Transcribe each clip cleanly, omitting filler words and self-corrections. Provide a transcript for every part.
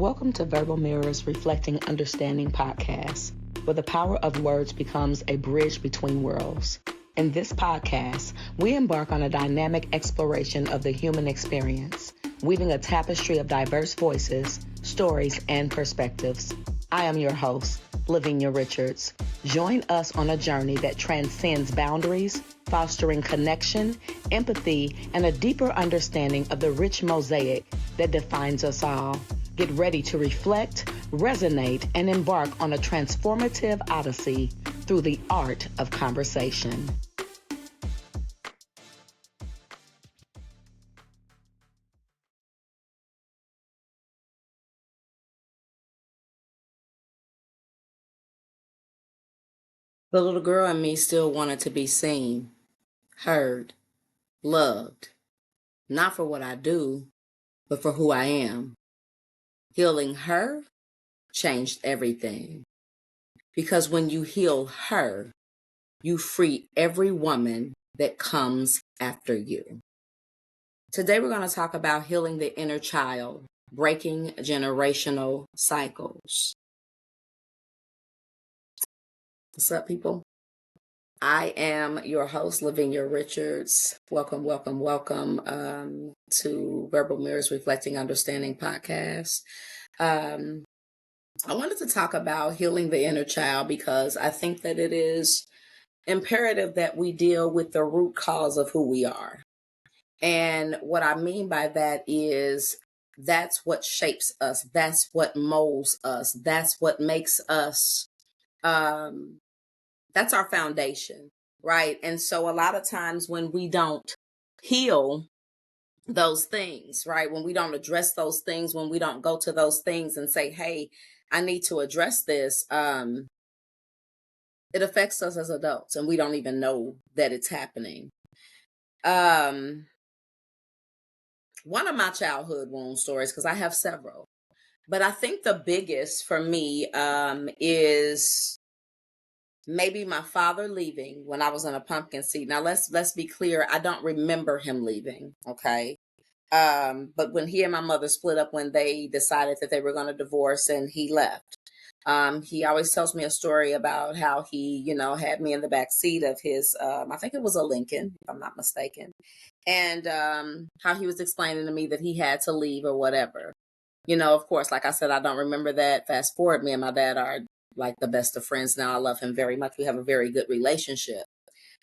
Welcome to Verbal Mirrors Reflecting Understanding podcast, where the power of words becomes a bridge between worlds. In this podcast, we embark on a dynamic exploration of the human experience, weaving a tapestry of diverse voices, stories, and perspectives. I am your host, LaVenia Richards. Join us on a journey that transcends boundaries, fostering connection, empathy, and a deeper understanding of the rich mosaic that defines us all. Get ready to reflect, resonate, and embark on a transformative odyssey through the art of conversation. The little girl in me still wanted to be seen, heard, loved, not for what I do, but for who I am. Healing her changed everything. Because when you heal her, you free every woman that comes after you. Today we're going to talk about healing the inner child, breaking generational cycles. What's up, people? I am your host, LaVenia Richards. Welcome to Verbal Mirrors Reflecting Understanding podcast. I wanted to talk about healing the inner child because I think that it is imperative that we deal with the root cause of who we are. And what I mean by that is that's what shapes us. That's what molds us. That's what makes us, that's our foundation, right? And so a lot of times when we don't heal those things, right? When we don't address those things, when we don't go to those things and say, hey, I need to address this, it affects us as adults and we don't even know that it's happening. One of my childhood wound stories, because I have several, but I think the biggest for me is maybe my father leaving when I was in a pumpkin seat. Now let's be clear, I don't remember him leaving, okay? But when he and my mother split up, when they decided that they were going to divorce and he left, he always tells me a story about how he, had me in the back seat of his, I think it was a Lincoln, if I'm not mistaken. And how he was explaining to me that he had to leave or whatever. Of course, like I said, I don't remember that. Fast forward, me and my dad are like the best of friends now. I love him very much. We have a very good relationship.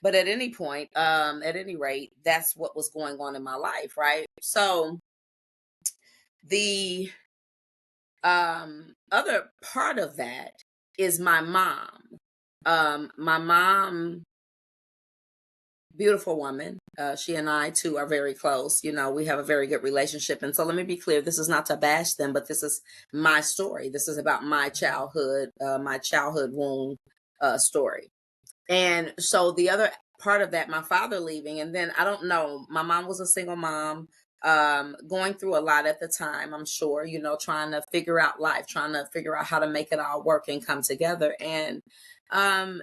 But at any point, at any rate, that's what was going on in my life, right? So the other part of that is my mom. My mom, beautiful woman. She and I too are very close. We have a very good relationship. And so let me be clear, this is not to bash them, but this is my story. This is about my childhood wound story. And so the other part of that, my father leaving, and then I don't know, my mom was a single mom, going through a lot at the time, I'm sure, trying to figure out life, trying to figure out how to make it all work and come together. And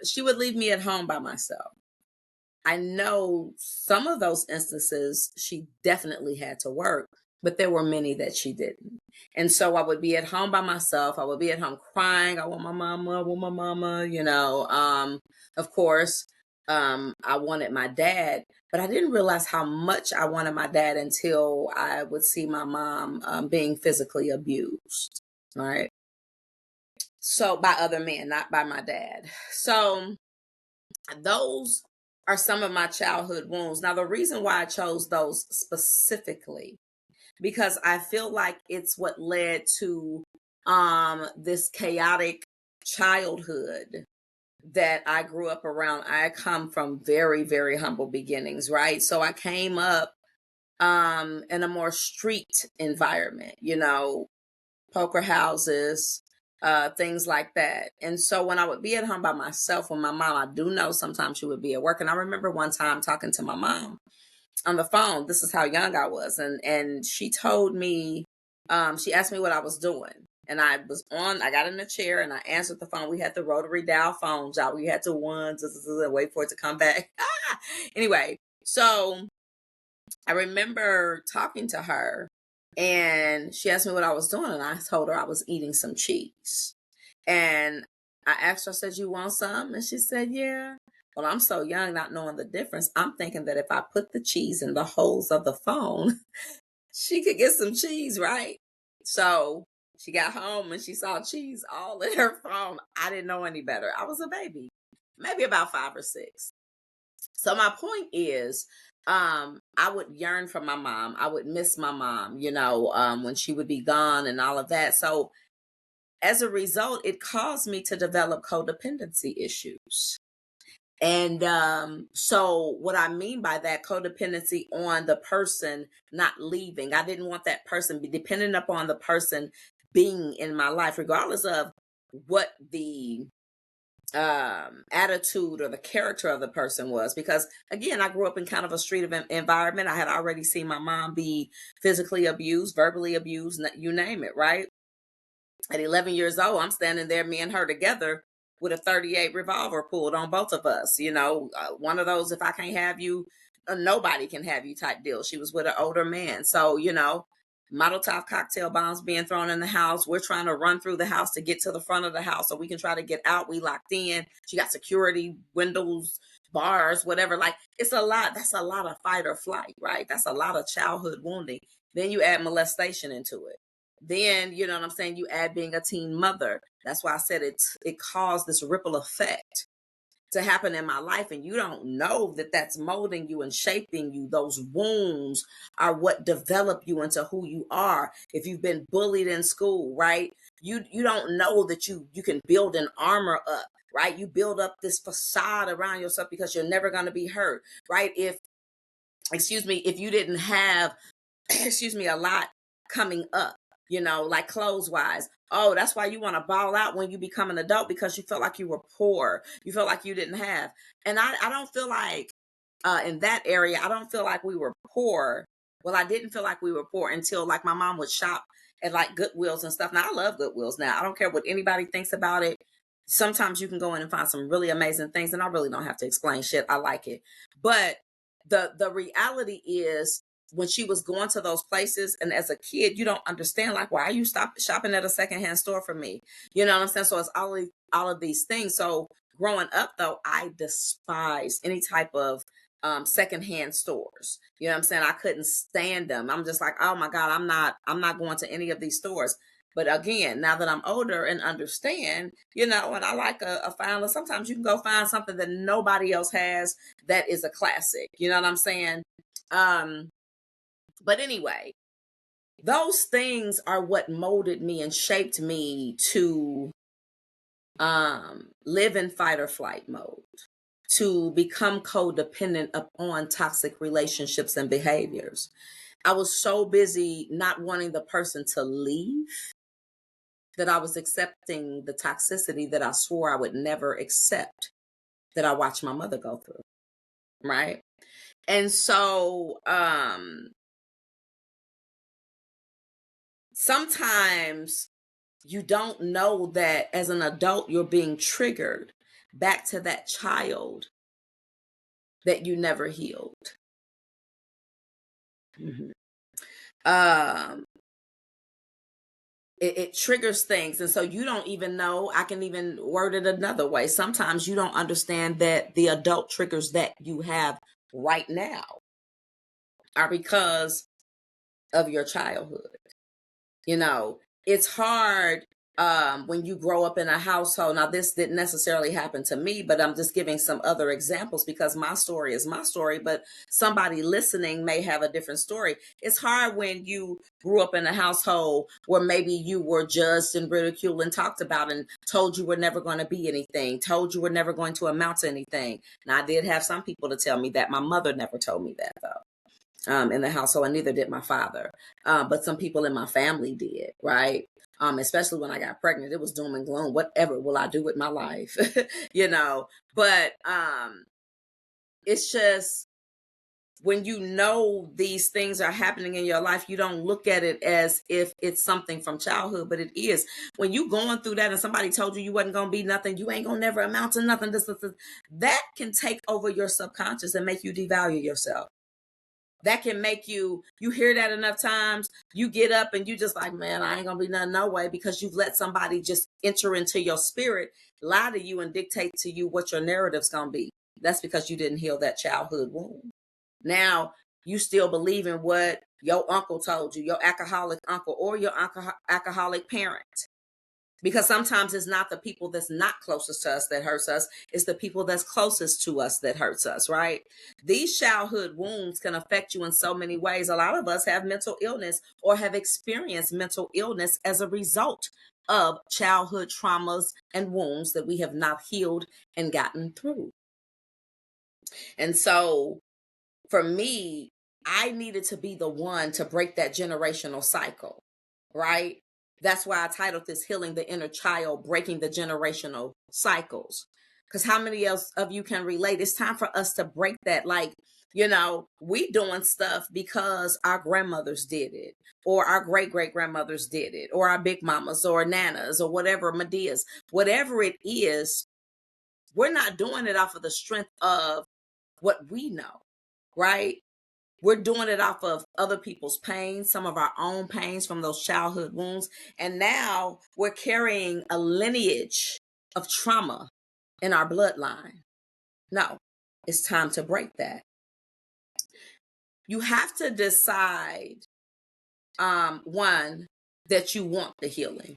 she would leave me at home by myself. I know some of those instances she definitely had to work, but there were many that she didn't. And so I would be at home by myself. I would be at home crying. I want my mama, of course, I wanted my dad, but I didn't realize how much I wanted my dad until I would see my mom being physically abused, right? So by other men, not by my dad. So those are some of my childhood wounds. Now, the reason why I chose those specifically, because I feel like it's what led to this chaotic childhood that I grew up around. I come from very, very humble beginnings, right? So I came up in a more street environment, poker houses, things like that. And so when I would be at home by myself with my mom, I do know sometimes she would be at work. And I remember one time talking to my mom on the phone. This is how young I was. And she told me, she asked me what I was doing. And I got in the chair and I answered the phone. We had the rotary dial phones out. We had to wait for it to come back. Anyway, so I remember talking to her And she asked me what I was doing, and I told her I was eating some cheese. And I asked her, I said, "You want some?" And she said, "Yeah." Well, I'm so young, not knowing the difference. I'm thinking that if I put the cheese in the holes of the phone, she could get some cheese, right? So she got home and she saw cheese all in her phone. I didn't know any better. I was a baby, maybe about 5 or 6. So my point is, I would yearn for my mom. I would miss my mom, when she would be gone and all of that. So as a result, it caused me to develop codependency issues. And so what I mean by that, codependency on the person not leaving. I didn't want that person be dependent upon the person being in my life, regardless of what the attitude or the character of the person was. Because again, I grew up in kind of a street environment. I had already seen my mom be physically abused, verbally abused, you name it, right? At 11 years old, I'm standing there, me and her together, with a 38 revolver pulled on both of us. One of those, if I can't have you, nobody can have you type deal. She was with an older man. So, Molotov cocktail bombs being thrown in the house. We're trying to run through the house to get to the front of the house so we can try to get out. We locked in. She got security, windows, bars, whatever. Like, it's a lot. That's a lot of fight or flight, right? That's a lot of childhood wounding. Then you add molestation into it. Then, you know what I'm saying, you add being a teen mother. That's why I said it caused this ripple effect to happen in my life, and you don't know that that's molding you and shaping you. Those wounds are what develop you into who you are. If you've been bullied in school, right, you don't know that you can build an armor up, right? You build up this facade around yourself because you're never going to be hurt, right? If you didn't have a lot coming up, like clothes wise. Oh, that's why you want to ball out when you become an adult, because you felt like you were poor. You felt like you didn't have. And I don't feel like in that area, I don't feel like we were poor. Well, I didn't feel like we were poor until like my mom would shop at like Goodwills and stuff. Now I love Goodwills now. I don't care what anybody thinks about it. Sometimes you can go in and find some really amazing things, and I really don't have to explain shit. I like it. But the reality is, when she was going to those places, and as a kid, you don't understand, like, why are you shopping at a secondhand store for me? You know what I'm saying? So it's all of these things. So growing up, though, I despised any type of secondhand stores. You know what I'm saying? I couldn't stand them. I'm just like, oh my God, I'm not going to any of these stores. But again, now that I'm older and understand, and I like a find, sometimes you can go find something that nobody else has that is a classic. You know what I'm saying? But anyway, those things are what molded me and shaped me to live in fight or flight mode, to become codependent upon toxic relationships and behaviors. I was so busy not wanting the person to leave that I was accepting the toxicity that I swore I would never accept, that I watched my mother go through. Right. And so sometimes you don't know that as an adult you're being triggered back to that child that you never healed. Mhm. Um, it triggers things, and so you don't even know. I can even word it another way. Sometimes you don't understand that the adult triggers that you have right now are because of your childhood. It's hard when you grow up in a household. Now, this didn't necessarily happen to me, but I'm just giving some other examples because my story is my story, but somebody listening may have a different story. It's hard when you grew up in a household where maybe you were judged and ridiculed and talked about and told you were never going to be anything, told you were never going to amount to anything. Now, I did have some people to tell me that. My mother never told me that, though. In the household, and neither did my father. But some people in my family did, right? Especially when I got pregnant, it was doom and gloom. Whatever will I do with my life? But it's just, when you know these things are happening in your life, you don't look at it as if it's something from childhood, but it is. When you going through that and somebody told you wasn't going to be nothing, you ain't going to never amount to nothing, this, that can take over your subconscious and make you devalue yourself. That can make you hear that enough times, you get up and you just like, man, I ain't gonna be nothing no way, because you've let somebody just enter into your spirit, lie to you, and dictate to you what your narrative's gonna be. That's because you didn't heal that childhood wound. Now you still believe in what your uncle told you, your alcoholic uncle, or your alcoholic parent. Because sometimes it's not the people that's not closest to us that hurts us, it's the people that's closest to us that hurts us, right? These childhood wounds can affect you in so many ways. A lot of us have mental illness or have experienced mental illness as a result of childhood traumas and wounds that we have not healed and gotten through. And so for me, I needed to be the one to break that generational cycle, right? That's why I titled this Healing the Inner Child, Breaking the Generational Cycles. Because how many else of you can relate? It's time for us to break that. Like, we doing stuff because our grandmothers did it, or our great grandmothers did it, or our big mamas or nanas or whatever, Medeas, whatever it is. We're not doing it off of the strength of what we know, right? We're doing it off of other people's pain, some of our own pains from those childhood wounds. And now we're carrying a lineage of trauma in our bloodline. No, it's time to break that. You have to decide, one, that you want the healing.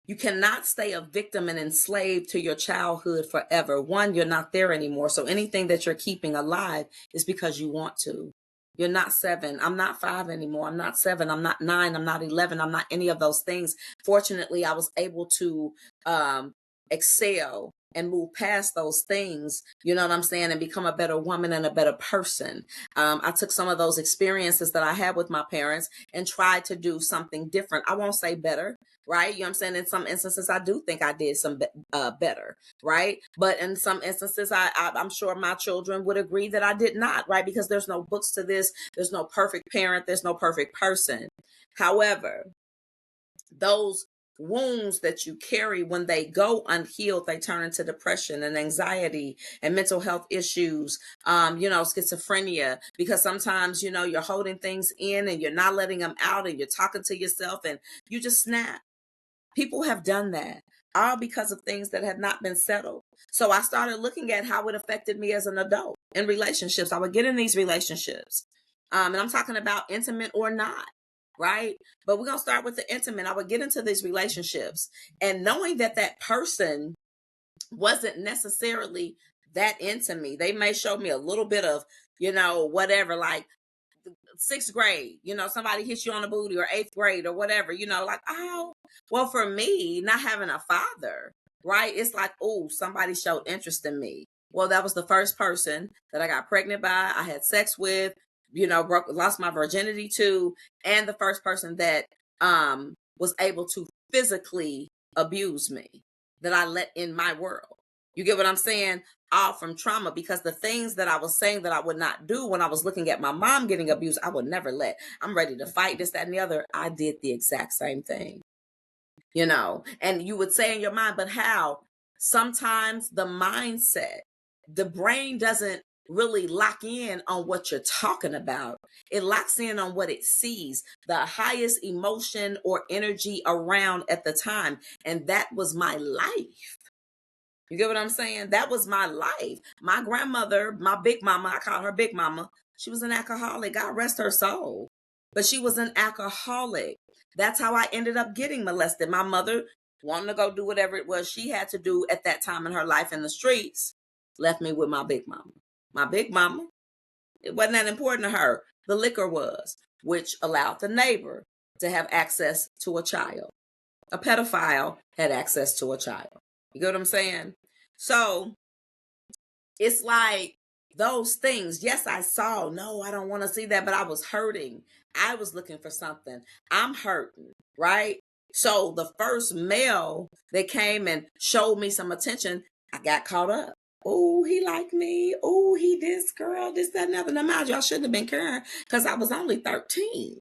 You cannot stay a victim and enslaved to your childhood forever. One, you're not there anymore. So anything that you're keeping alive is because you want to. You're not 7. I'm not 5 anymore. I'm not 7. I'm not 9. I'm not 11. I'm not any of those things. Fortunately, I was able to excel and move past those things, you know what I'm saying, and become a better woman and a better person. I took some of those experiences that I had with my parents and tried to do something different. I won't say better, right? You know what I'm saying? In some instances, I do think I did some better, right? But in some instances, I'm sure my children would agree that I did not, right? Because there's no books to this. There's no perfect parent. There's no perfect person. However, those wounds that you carry, when they go unhealed, they turn into depression and anxiety and mental health issues, schizophrenia, because sometimes, you're holding things in and you're not letting them out, and you're talking to yourself and you just snap. People have done that, all because of things that have not been settled. So I started looking at how it affected me as an adult in relationships. I would get in these relationships, and I'm talking about intimate or not, right? But we're going to start with the intimate. I would get into these relationships, and knowing that that person wasn't necessarily that into me. They may show me a little bit of, whatever, like 6th grade, somebody hits you on the booty, or 8th grade or whatever, like, oh, well, for me, not having a father, right? It's like, oh, somebody showed interest in me. Well, that was the first person that I got pregnant by, I had sex with, lost my virginity to, and the first person that was able to physically abuse me, that I let in my world. You get what I'm saying? All from trauma, because the things that I was saying that I would not do when I was looking at my mom getting abused, I would never let. I'm ready to fight this, that, and the other. I did the exact same thing, and you would say in your mind, but how? Sometimes the mindset, the brain doesn't really lock in on what you're talking about. It locks in on what it sees, the highest emotion or energy around at the time. And that was my life. You get what I'm saying? That was my life. My grandmother, my big mama, I call her Big Mama, she was an alcoholic. God rest her soul. But she was an alcoholic. That's how I ended up getting molested. My mother, wanting to go do whatever it was she had to do at that time in her life in the streets, left me with my big mama. My big mama, it wasn't that important to her. The liquor was, which allowed the neighbor to have access to a child. A pedophile had access to a child. You get what I'm saying? So it's like those things. Yes, I saw. No, I don't want to see that, but I was hurting. I was looking for something. I'm hurting, right? So the first male that came and showed me some attention, I got caught up. Oh, he liked me. Oh, he this girl, this, that, and other. Now, mind you, I shouldn't have been caring because I was only 13.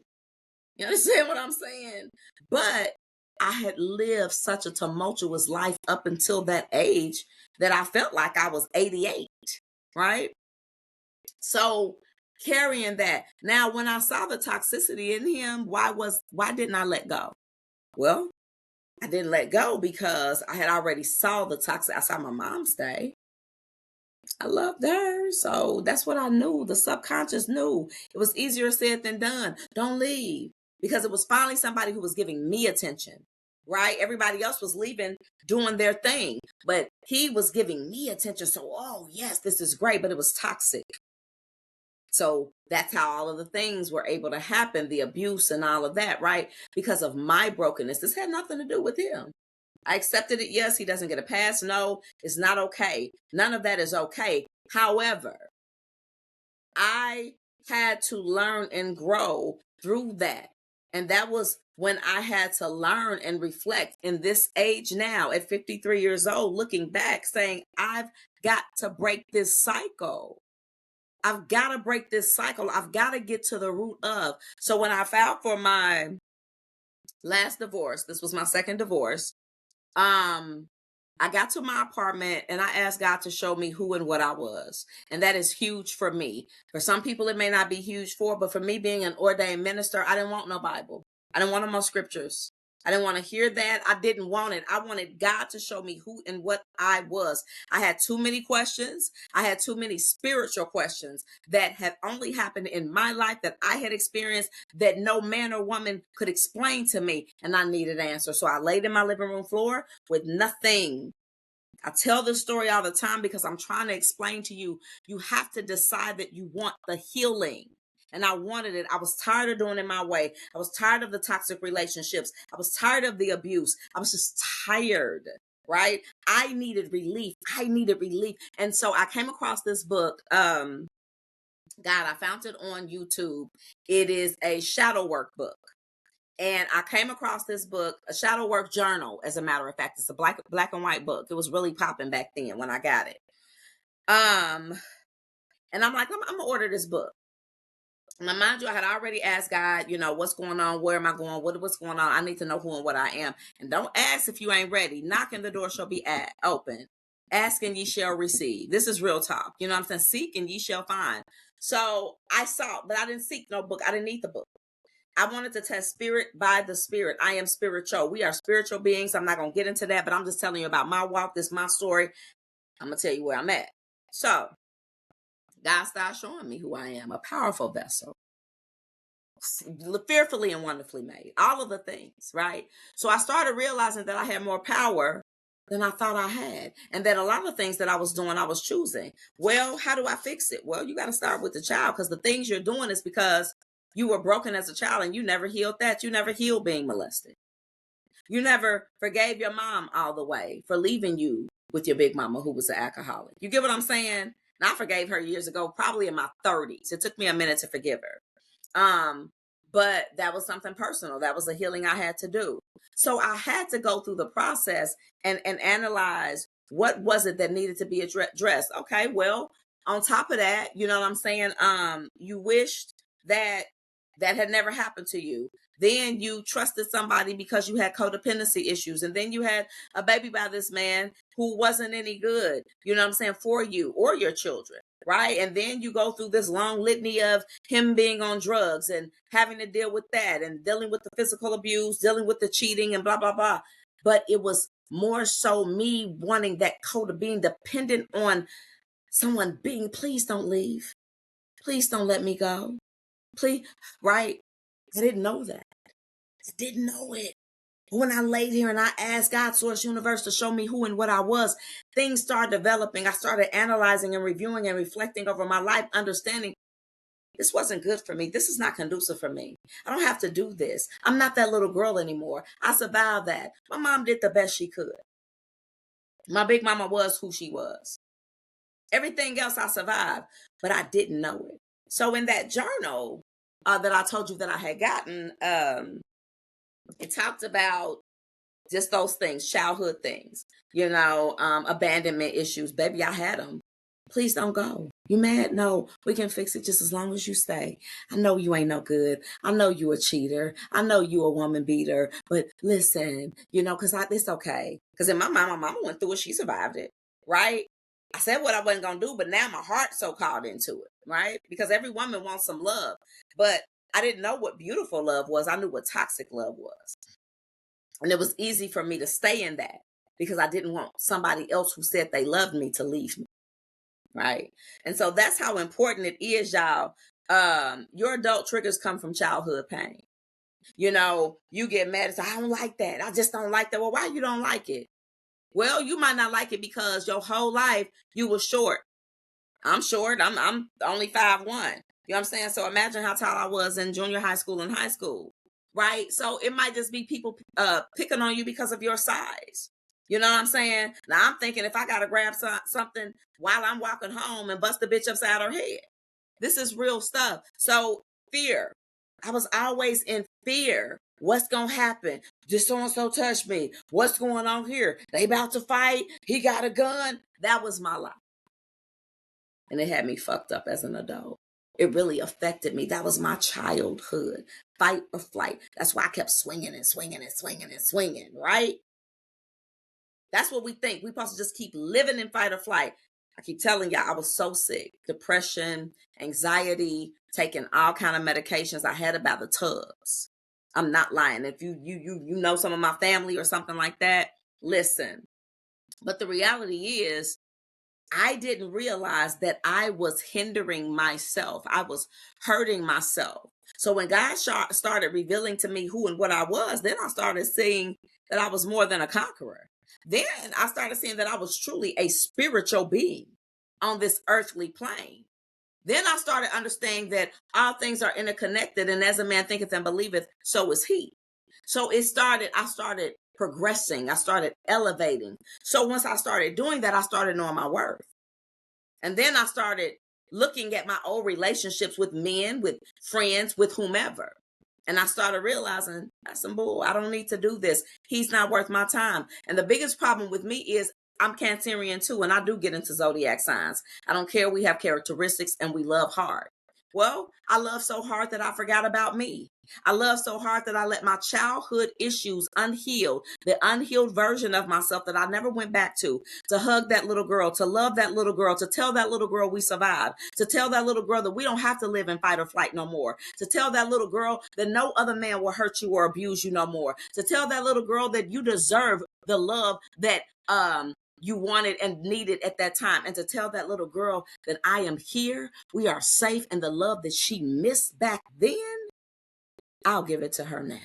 You understand what I'm saying? But I had lived such a tumultuous life up until that age that I felt like I was 88, right? So carrying that. Now, when I saw the toxicity in him, why didn't I let go? Well, I didn't let go because I had already saw the toxic. I saw my mom's day. I loved her. So that's what I knew. The subconscious knew. It was easier said than done. Don't leave. Because it was finally somebody who was giving me attention, right? Everybody else was leaving, doing their thing. But he was giving me attention. So, oh, yes, this is great. But it was toxic. So that's how all of the things were able to happen, the abuse and all of that, right? Because of my brokenness. This had nothing to do with him. I accepted it. Yes, he doesn't get a pass. No, it's not okay. None of that is okay. However, I had to learn and grow through that. And that was when I had to learn and reflect in this age now at 53 years old, looking back, saying, I've got to break this cycle. I've got to break this cycle. I've got to get to the root of. So when I filed for my last divorce, this was my second divorce, I got to my apartment and I asked God to show me who and what I was. And that is huge for me. For some people, it may not be huge but for me being an ordained minister, I didn't want no Bible. I didn't want no more scriptures. I didn't want to hear that. I didn't want it. I wanted God to show me who and what I was. I had too many questions. I had too many spiritual questions that had only happened in my life, that I had experienced, that no man or woman could explain to me. And I needed answers. So I laid in my living room floor with nothing. I tell this story all the time because I'm trying to explain to you, you have to decide that you want the healing. And I wanted it. I was tired of doing it my way. I was tired of the toxic relationships. I was tired of the abuse. I was just tired, right? I needed relief. And so I came across this book. God, I found it on YouTube. It is a shadow work book. And I came across this book, a shadow work journal, as a matter of fact. It's a black and white book. It was really popping back then when I got it. And I'm like, I'm gonna order this book. Now, mind you, I had already asked God, what's going on? Where am I going? What's going on? I need to know who and what I am. And don't ask if you ain't ready. Knocking, the door shall be open. Ask and ye shall receive. This is real talk. You know what I'm saying? Seek and ye shall find. So I sought, but I didn't seek no book. I didn't need the book. I wanted to test spirit by the spirit. I am spiritual. We are spiritual beings. I'm not going to get into that, but I'm just telling you about my walk. This is my story. I'm going to tell you where I'm at. So God started showing me who I am, a powerful vessel, fearfully and wonderfully made, all of the things, right? So I started realizing that I had more power than I thought I had. And that a lot of things that I was doing, I was choosing. Well, how do I fix it? Well, you got to start with the child, because the things you're doing is because you were broken as a child and you never healed that. You never healed being molested. You never forgave your mom all the way for leaving you with your big mama who was an alcoholic. You get what I'm saying? And I forgave her years ago, probably in my 30s. It took me a minute to forgive her. But that was something personal. That was a healing I had to do. So I had to go through the process and analyze what was it that needed to be addressed. Okay, well, on top of that, you know what I'm saying? You wished that had never happened to you. Then you trusted somebody because you had codependency issues. And then you had a baby by this man who wasn't any good, you know what I'm saying, for you or your children, right? And then you go through this long litany of him being on drugs and having to deal with that and dealing with the physical abuse, dealing with the cheating and blah, blah, blah. But it was more so me wanting that code, being dependent on someone being, please don't leave. Please don't let me go. Please, right? I didn't know that. I didn't know it. But when I laid here and I asked God, Source Universe, to show me who and what I was, things started developing. I started analyzing and reviewing and reflecting over my life, understanding this wasn't good for me. This is not conducive for me. I don't have to do this. I'm not that little girl anymore. I survived that. My mom did the best she could. My big mama was who she was. Everything else I survived, but I didn't know it. So in that journal that I told you that I had gotten, it talked about just those things, childhood things, abandonment issues. Baby, I had them. Please don't go. You mad? No, we can fix it just as long as you stay. I know you ain't no good. I know you a cheater. I know you a woman beater. But listen, because it's okay. Because in my mama went through it. She survived it, right? I said what I wasn't going to do, but now my heart's so caught into it, right? Because every woman wants some love. But I didn't know what beautiful love was. I knew what toxic love was. And it was easy for me to stay in that because I didn't want somebody else who said they loved me to leave me, right? And so that's how important it is, y'all. Your adult triggers come from childhood pain. You know, you get mad and say, I don't like that. I just don't like that. Well, why you don't like it? Well, you might not like it because your whole life you were short. I'm short. I'm only 5'1". You know what I'm saying? So imagine how tall I was in junior high school and high school. Right? So it might just be people picking on you because of your size. You know what I'm saying? Now I'm thinking if I gotta grab something while I'm walking home and bust the bitch upside her head. This is real stuff. So fear. I was always in fear. What's gonna happen? Just so-and-so touched me. What's going on here? They about to fight. He got a gun. That was my life. And it had me fucked up as an adult. It really affected me. That was my childhood. Fight or flight. That's why I kept swinging and swinging and swinging and swinging, right? That's what we think. We're supposed to just keep living in fight or flight. I keep telling y'all, I was so sick. Depression, anxiety, taking all kind of medications. I had about the tubs. I'm not lying. If you know some of my family or something like that, listen. But the reality is, I didn't realize that I was hindering myself. I was hurting myself. So when God started revealing to me who and what I was, then I started seeing that I was more than a conqueror. Then I started seeing that I was truly a spiritual being on this earthly plane. Then I started understanding that all things are interconnected, and as a man thinketh and believeth, so is he. So I started progressing. I started elevating. So once I started doing that, I started knowing my worth. And then I started looking at my old relationships with men, with friends, with whomever. And I started realizing that's some bull. I don't need to do this. He's not worth my time. And the biggest problem with me is I'm Cancerian too, and I do get into zodiac signs. I don't care. We have characteristics and we love hard. Well, I love so hard that I forgot about me. I love so hard that I let my childhood issues unhealed, the unhealed version of myself that I never went back to hug that little girl, to love that little girl, to tell that little girl we survived, to tell that little girl that we don't have to live in fight or flight no more, to tell that little girl that no other man will hurt you or abuse you no more, to tell that little girl that you deserve the love that you wanted and needed at that time, and to tell that little girl that I am here, we are safe, and the love that she missed back then, I'll give it to her now.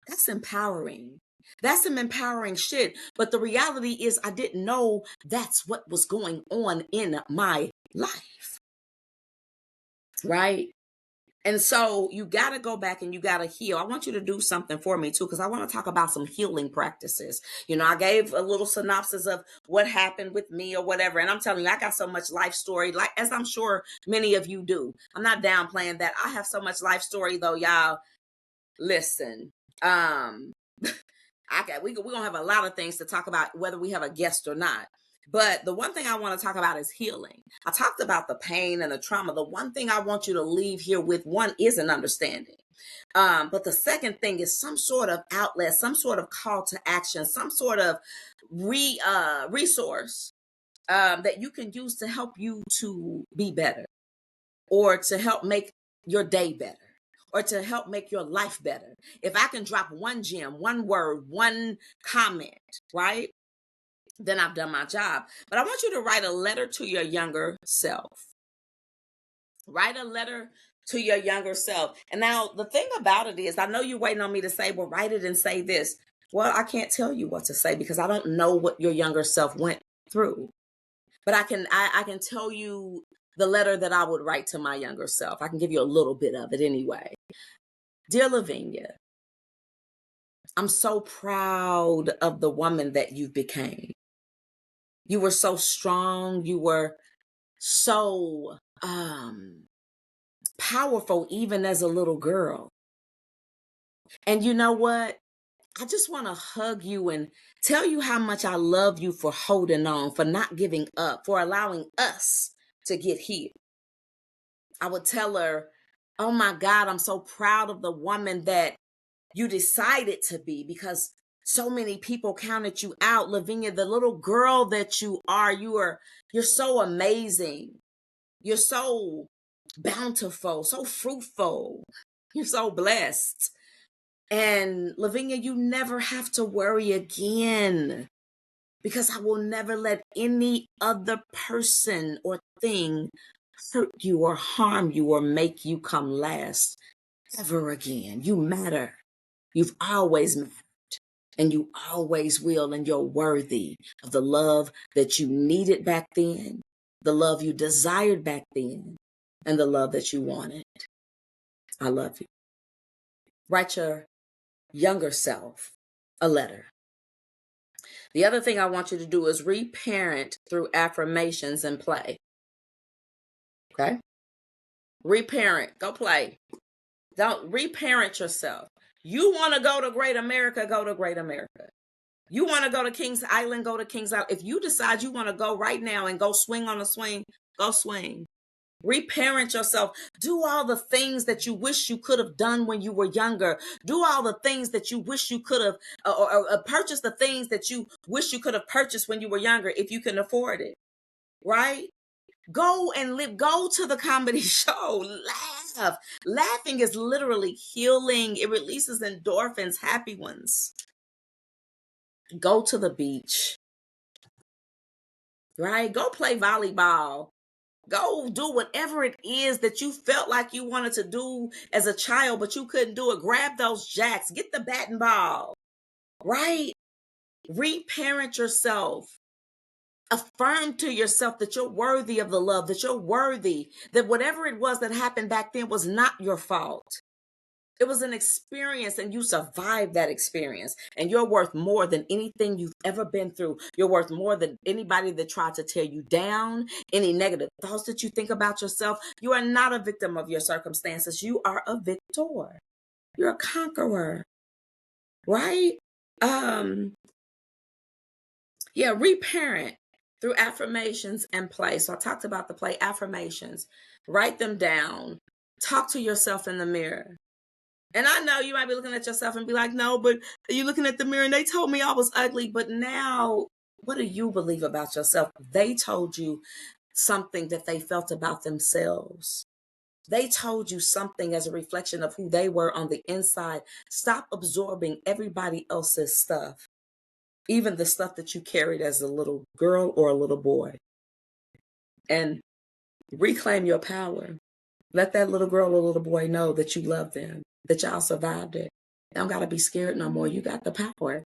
That's empowering. That's some empowering shit. But the reality is I didn't know that's what was going on in my life. Right? And so you got to go back and you got to heal. I want you to do something for me too, because I want to talk about some healing practices. You know, I gave a little synopsis of what happened with me or whatever. And I'm telling you, I got so much life story, like as I'm sure many of you do. I'm not downplaying that. I have so much life story though, y'all. Listen, we're gonna have a lot of things to talk about, whether we have a guest or not. But the one thing I want to talk about is healing. I talked about the pain and the trauma. The one thing I want you to leave here with, one, is an understanding. But the second thing is some sort of outlet, some sort of call to action, some sort of resource that you can use to help you to be better, or to help make your day better, or to help make your life better. If I can drop one gem, one word, one comment, right? Then I've done my job. But I want you to write a letter to your younger self. Write a letter to your younger self. And now the thing about it is, I know you're waiting on me to say, well, write it and say this. Well, I can't tell you what to say because I don't know what your younger self went through. But I can tell you the letter that I would write to my younger self. I can give you a little bit of it anyway. Dear LaVenia, I'm so proud of the woman that you became. You were so strong. You were so powerful, even as a little girl. And you know what? I just want to hug you and tell you how much I love you for holding on, for not giving up, for allowing us to get here. I would tell her, oh my God, I'm so proud of the woman that you decided to be, because So many people counted you out. LaVenia, the little girl that you are, you're so amazing. You're so bountiful, so fruitful. You're so blessed. And LaVenia, you never have to worry again, because I will never let any other person or thing hurt you or harm you or make you come last ever again. You matter. You've always mattered, and you always will, and you're worthy of the love that you needed back then, the love you desired back then, and the love that you wanted. I love you. Write your younger self a letter. The other thing I want you to do is reparent through affirmations and play. Okay? Reparent. Go play. Don't reparent yourself. You want to go to Great America, go to Great America. You want to go to Kings Island, go to Kings Island. If you decide you want to go right now and go swing on a swing, go swing. Reparent yourself. Do all the things that you wish you could have done when you were younger. Do all the things that you wish you could have, or purchase the things that you wish you could have purchased when you were younger, if you can afford it. Right? Go and live. Go to the comedy show. Laugh. Laughing is literally healing. It releases endorphins, happy ones. Go to the beach. Right? Go play volleyball. Go do whatever it is that you felt like you wanted to do as a child, but you couldn't do it. Grab those jacks. Get the bat and ball. Right? Reparent yourself. Affirm to yourself that you're worthy of the love, that you're worthy, that whatever it was that happened back then was not your fault. It was an experience, and you survived that experience. And you're worth more than anything you've ever been through. You're worth more than anybody that tried to tear you down, any negative thoughts that you think about yourself. You are not a victim of your circumstances. You are a victor. You're a conqueror. Right? Yeah, reparent through affirmations and play. So I talked about the play affirmations. Write them down. Talk to yourself in the mirror. And I know you might be looking at yourself and be like, no, but you're looking at the mirror and they told me I was ugly. But now, what do you believe about yourself? They told you something that they felt about themselves. They told you something as a reflection of who they were on the inside. Stop absorbing everybody else's stuff, even the stuff that you carried as a little girl or a little boy, and reclaim your power. Let that little girl or little boy know that you love them, that y'all survived it. You don't got to be scared no more. You got the power.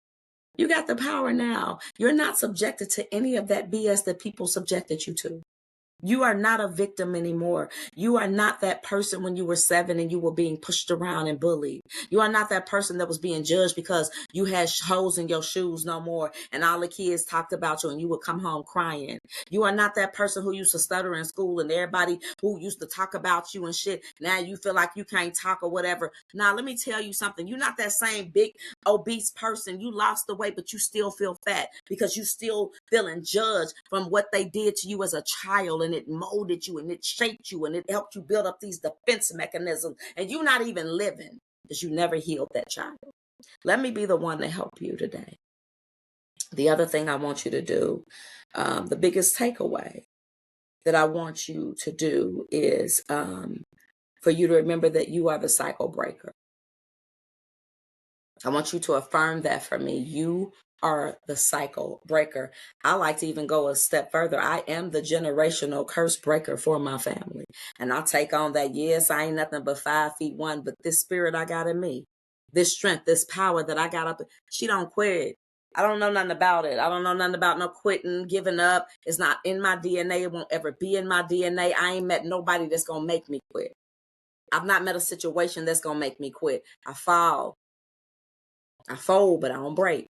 You got the power now. You're not subjected to any of that BS that people subjected you to. You are not a victim anymore. You are not that person when you were 7 and you were being pushed around and bullied. You are not that person that was being judged because you had holes in your shoes no more and all the kids talked about you and you would come home crying. You are not that person who used to stutter in school and everybody who used to talk about you and shit. Now you feel like you can't talk or whatever. Now, let me tell you something. You're not that same big obese person. You lost the weight, but you still feel fat because you still feeling judged from what they did to you as a child, and it molded you and it shaped you and it helped you build up these defense mechanisms, and you're not even living because you never healed that child. Let me be the one to help you today. The other thing I want you to do, the biggest takeaway that I want you to do is for you to remember that you are the cycle breaker. I want you to affirm that for me. You are the cycle breaker. I like to even go a step further. I am the generational curse breaker for my family. And I'll take on that. Yes, I ain't nothing but 5'1", but this spirit I got in me, this strength, this power that I got up, she don't quit. I don't know nothing about it. I don't know nothing about no quitting, giving up. It's not in my DNA. It won't ever be in my DNA. I ain't met nobody that's going to make me quit. I've not met a situation that's going to make me quit. I fall. I fold, but I don't break.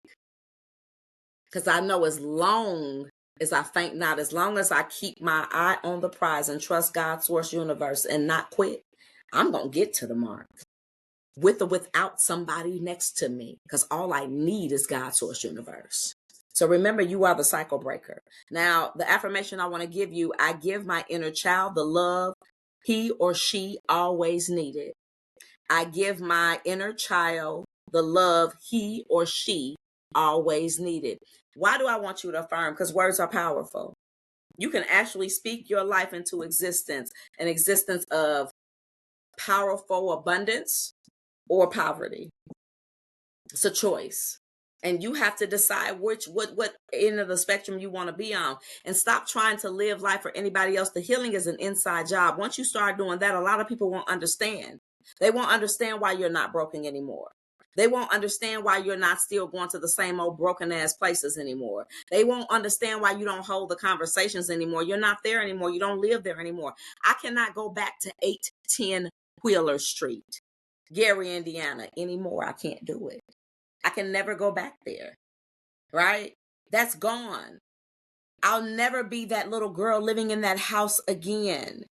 Because I know as long as I faint not, as long as I keep my eye on the prize and trust God's source universe and not quit, I'm going to get to the mark with or without somebody next to me, because all I need is God's source universe. So remember, you are the cycle breaker. Now, the affirmation I want to give you, I give my inner child the love he or she always needed. I give my inner child the love he or she always needed. Why do I want you to affirm? Because words are powerful. You can actually speak your life into existence, an existence of powerful abundance or poverty. It's a choice. And you have to decide what end of the spectrum you want to be on, and stop trying to live life for anybody else. The healing is an inside job. Once you start doing that, a lot of people won't understand. They won't understand why you're not broken anymore. They won't understand why you're not still going to the same old broken ass places anymore. They won't understand why you don't hold the conversations anymore. You're not there anymore. You don't live there anymore. I cannot go back to 810 Wheeler Street, Gary, Indiana anymore. I can't do it. I can never go back there, right? That's gone. I'll never be that little girl living in that house again.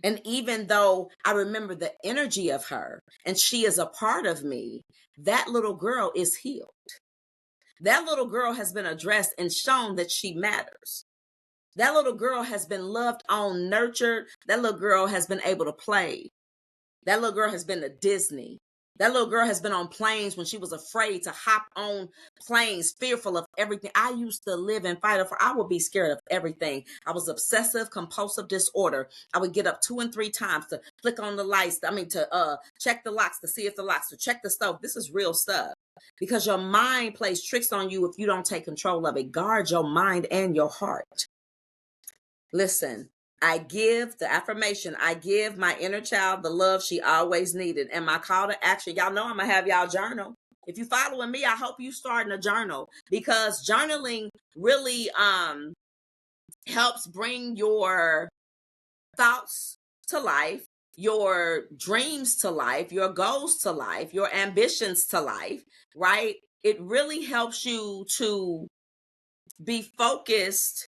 And even though I remember the energy of her and she is a part of me, that little girl is healed. That little girl has been addressed and shown that she matters. That little girl has been loved on, nurtured. That little girl has been able to play. That little girl has been to Disney. That little girl has been on planes when she was afraid to hop on planes, fearful of everything. I used to live and fight for. I would be scared of everything. I was obsessive compulsive disorder. I would get up 2 and 3 times to flick on the lights. To check the locks, to see if the locks, to check the stove. This is real stuff, because your mind plays tricks on you if you don't take control of it. Guard your mind and your heart. Listen. I give the affirmation. I give my inner child the love she always needed. And my call to action, y'all know I'm going to have y'all journal. If you following me, I hope you starting a journal, because journaling really helps bring your thoughts to life, your dreams to life, your goals to life, your ambitions to life, right? It really helps you to be focused,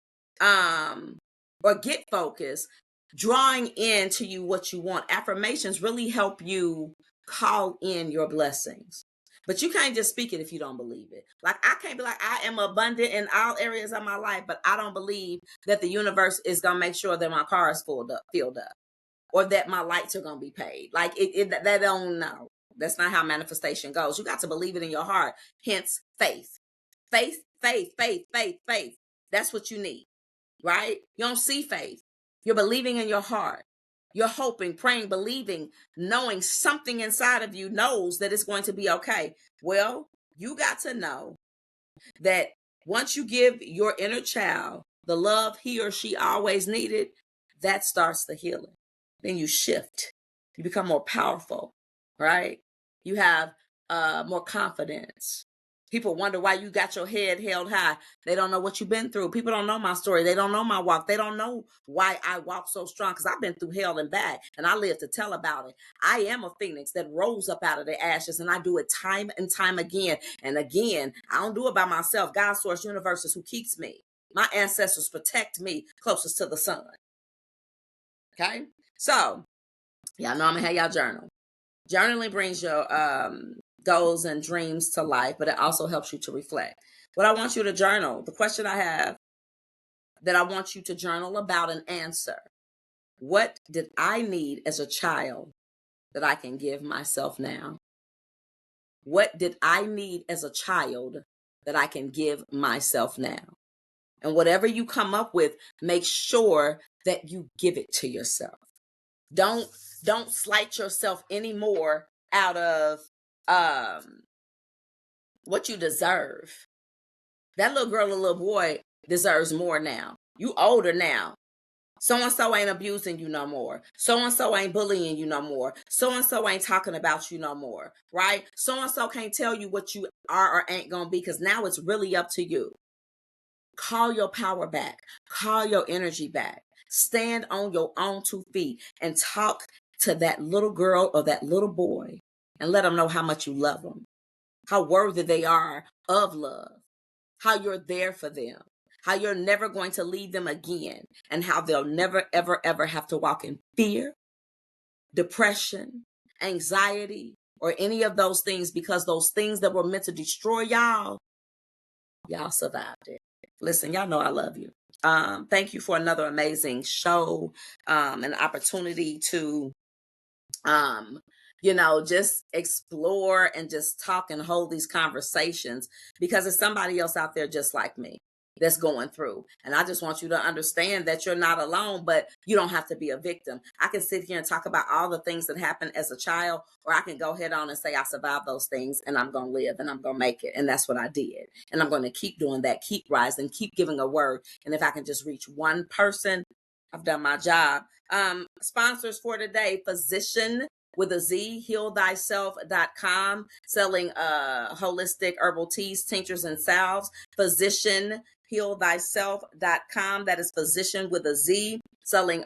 or get focused, drawing into you what you want. Affirmations really help you call in your blessings. But you can't just speak it if you don't believe it. Like, I can't be like, I am abundant in all areas of my life, but I don't believe that the universe is going to make sure that my car is filled up, or that my lights are going to be paid. Like, that don't know. That's not how manifestation goes. You got to believe it in your heart. Hence, faith. Faith, faith, faith, faith, faith. That's what you need, right? You don't see faith. You're believing in your heart. You're hoping, praying, believing, knowing something inside of you knows that it's going to be okay. Well, you got to know that once you give your inner child the love he or she always needed, that starts the healing. Then you shift. You become more powerful, right? You have more confidence. People wonder why you got your head held high. They don't know what you've been through. People don't know my story. They don't know my walk. They don't know why I walk so strong, because I've been through hell and back, and I live to tell about it. I am a phoenix that rose up out of the ashes, and I do it time and time again. And again, I don't do it by myself. God, source, universe is who keeps me. My ancestors protect me closest to the sun. Okay? So, y'all know I'm going to have y'all journal. Journaling brings your goals and dreams to life, but it also helps you to reflect. What I want you to journal, the question I have that I want you to journal about and answer: what did I need as a child that I can give myself now? What did I need as a child that I can give myself now? And whatever you come up with, make sure that you give it to yourself. Don't slight yourself anymore out of what you deserve. That little girl or little boy deserves more now. You older now. So-and-so ain't abusing you no more. So-and-so ain't bullying you no more. So-and-so ain't talking about you no more, right? So-and-so can't tell you what you are or ain't gonna be, because now it's really up to you. Call your power back. Call your energy back. Stand on your own 2 feet and talk to that little girl or that little boy, and let them know how much you love them, how worthy they are of love, how you're there for them, how you're never going to leave them again, and how they'll never, ever, ever have to walk in fear, depression, anxiety, or any of those things, because those things that were meant to destroy y'all survived it. Listen, y'all know I love you. Thank you for another amazing show, an opportunity to just explore and just talk and hold these conversations, because there's somebody else out there just like me that's going through. And I just want you to understand that you're not alone, but you don't have to be a victim. I can sit here and talk about all the things that happened as a child, or I can go head on and say I survived those things and I'm going to live and I'm going to make it. And that's what I did. And I'm going to keep doing that, keep rising, keep giving a word. And if I can just reach one person, I've done my job. Sponsors for today: Physician with a Z, healthyself.com, selling holistic herbal teas, tinctures, and salves. Physician, healthyself.com. That is Physician with a Z, selling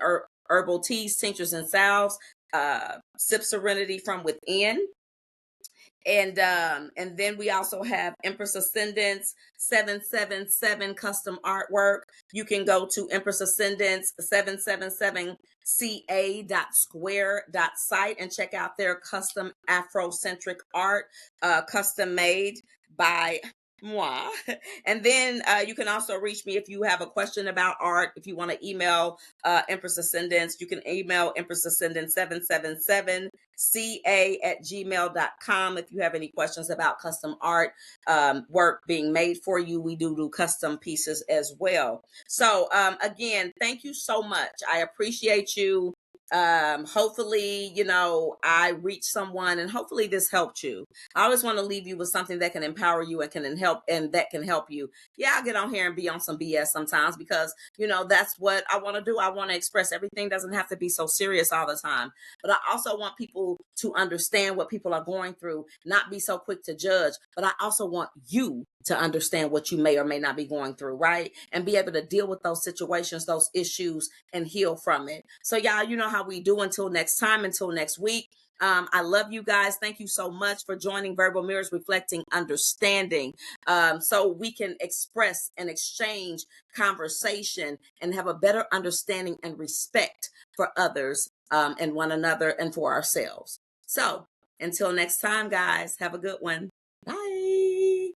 herbal teas, tinctures, and salves. Sip Serenity from Within. And then we also have Empress Ascendance 777 custom artwork. You can go to Empress Ascendance 777ca.square.site and check out their custom Afrocentric art, custom made by moi. And then you can also reach me if you have a question about art. If you want to email Empress Ascendance, you can email Empress Ascendance 777ca@gmail.com. If you have any questions about custom art work being made for you, we do custom pieces as well. So again, thank you so much. I appreciate you. Hopefully, I reach someone, and hopefully this helped you. I always want to leave you with something that can empower you and can help, and that can help you. Yeah, I'll get on here and be on some BS sometimes, because that's what I want to do. I want to express. Everything doesn't have to be so serious all the time, but I also want people to understand what people are going through, not be so quick to judge. But I also want you to understand what you may or may not be going through, right? And be able to deal with those situations, those issues, and heal from it. So y'all, you know how we do. Until next time, until next week. I love you guys. Thank you so much for joining Verbal Mirrors Reflecting Understanding, so we can express and exchange conversation and have a better understanding and respect for others, and one another, and for ourselves. So until next time, guys, have a good one. Bye.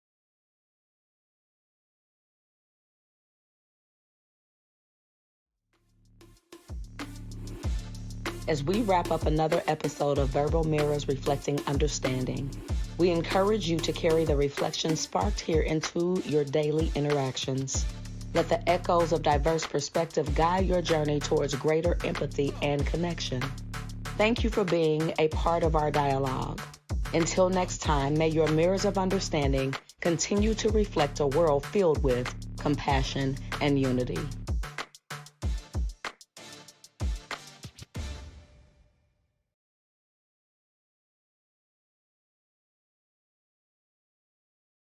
As we wrap up another episode of Verbal Mirrors Reflecting Understanding, we encourage you to carry the reflection sparked here into your daily interactions. Let the echoes of diverse perspective guide your journey towards greater empathy and connection. Thank you for being a part of our dialogue. Until next time, may your mirrors of understanding continue to reflect a world filled with compassion and unity.